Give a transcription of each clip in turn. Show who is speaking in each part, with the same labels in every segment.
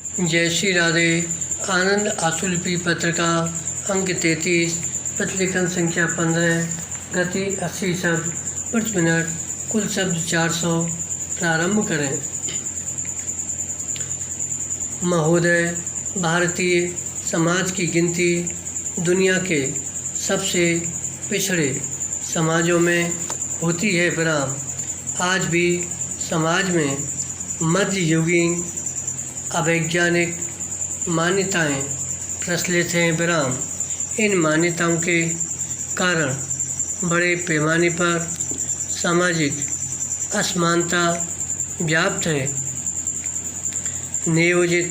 Speaker 1: जय श्री राधे। आनंद आशुलिपि पत्रिका अंक 33, प्रतिलेखन संख्या 15, गति 80 शब्द प्रति मिनट, कुल शब्द 400। प्रारंभ करें। महोदय, भारतीय समाज की गिनती दुनिया के सबसे पिछड़े समाजों में होती है। विराम। आज भी समाज में मध्ययुगीन अवैज्ञानिक मान्यताएं प्रचलित हैं। विराम। इन मान्यताओं के कारण बड़े पैमाने पर सामाजिक असमानता व्याप्त है। नियोजित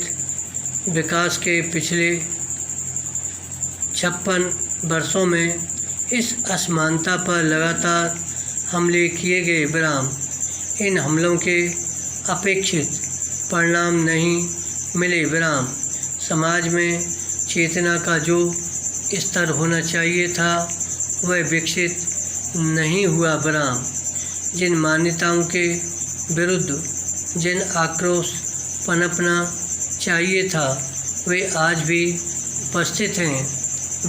Speaker 1: विकास के पिछले 56 वर्षों में इस असमानता पर लगातार हमले किए गए। विराम। इन हमलों के अपेक्षित परिणाम नहीं मिले। विराम। समाज में चेतना का जो स्तर होना चाहिए था वह विकसित नहीं हुआ। विराम। जिन मान्यताओं के विरुद्ध जिन आक्रोश पनपना चाहिए था वे आज भी उपस्थित हैं।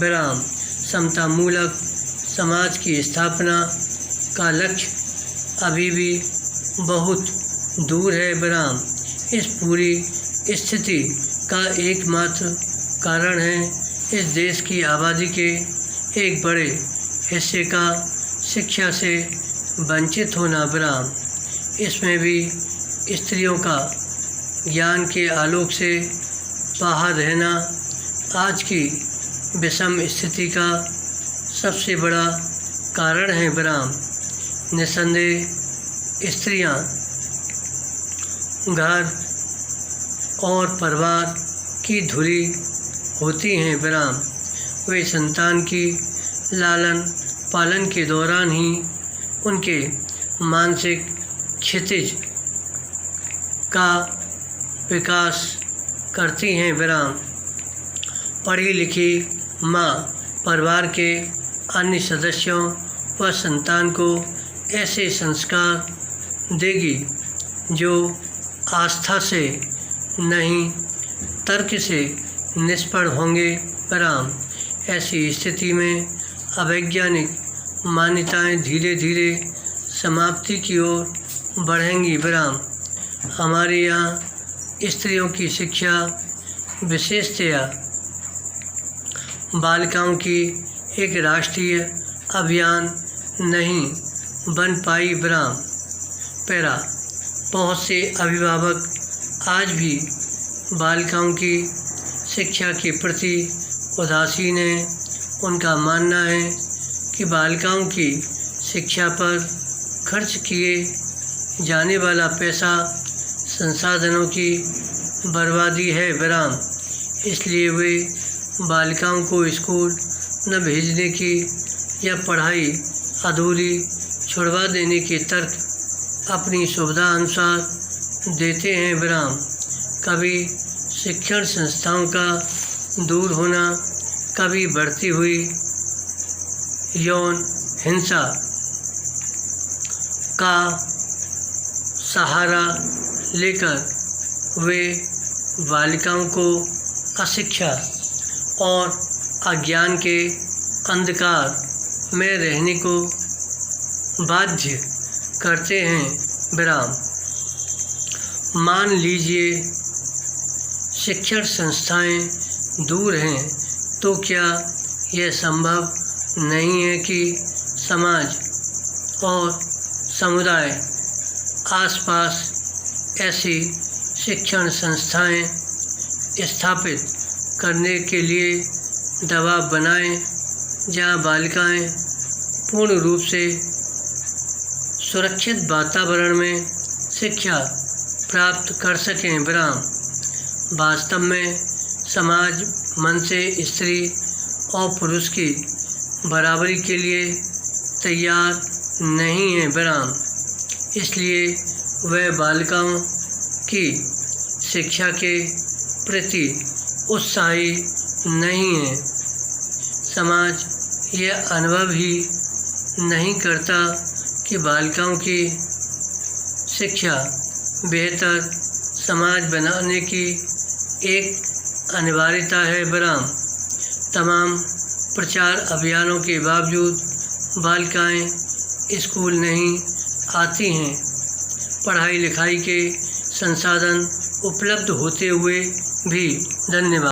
Speaker 1: विराम। समतामूलक समाज की स्थापना का लक्ष्य अभी भी बहुत दूर है। विराम। इस पूरी स्थिति का एकमात्र कारण है इस देश की आबादी के एक बड़े हिस्से का शिक्षा से वंचित होना। विराम। इसमें भी स्त्रियों का ज्ञान के आलोक से बाहर रहना आज की विषम स्थिति का सबसे बड़ा कारण है। विराम। निस्संदेह स्त्रियां घर और परिवार की धुरी होती हैं। विराम। वे संतान की लालन पालन के दौरान ही उनके मानसिक क्षितिज का विकास करती हैं। विराम। पढ़ी लिखी माँ परिवार के अन्य सदस्यों व संतान को ऐसे संस्कार देगी जो आस्था से नहीं तर्क से निष्पन्न होंगे। विराम। ऐसी स्थिति में अवैज्ञानिक मान्यताएं धीरे धीरे समाप्ति की ओर बढ़ेंगी। विराम। हमारे यहाँ स्त्रियों की शिक्षा विशेषतया बालिकाओं की एक राष्ट्रीय अभियान नहीं बन पाई। विराम। पैरा। बहुत से अभिभावक आज भी बालिकाओं की शिक्षा के प्रति उदासीन हैं। उनका मानना है कि बालिकाओं की शिक्षा पर खर्च किए जाने वाला पैसा संसाधनों की बर्बादी है। विराम। इसलिए वे बालिकाओं को स्कूल न भेजने की या पढ़ाई अधूरी छुड़वा देने के तर्क अपनी सुविधा अनुसार देते हैं। विराम। कभी शिक्षण संस्थाओं का दूर होना, कभी बढ़ती हुई यौन हिंसा का सहारा लेकर वे बालिकाओं को अशिक्षा और अज्ञान के अंधकार में रहने को बाध्य करते हैं। विराम। मान लीजिए शिक्षण संस्थाएं दूर हैं तो क्या यह संभव नहीं है कि समाज और समुदाय आसपास ऐसी शिक्षण संस्थाएं स्थापित करने के लिए दबाव बनाएं जहां बालिकाएं पूर्ण रूप से सुरक्षित वातावरण में शिक्षा प्राप्त कर सकें। विराम। वास्तव में समाज मन से स्त्री और पुरुष की बराबरी के लिए तैयार नहीं है। विराम। इसलिए वह बालिकाओं की शिक्षा के प्रति उत्साही नहीं है। समाज यह अनुभव ही नहीं करता कि बालिकाओं की शिक्षा बेहतर समाज बनाने की एक अनिवार्यता है विराम। तमाम प्रचार अभियानों के बावजूद बालिकाएं स्कूल नहीं आती हैं। पढ़ाई लिखाई के संसाधन उपलब्ध होते हुए भी। धन्यवाद।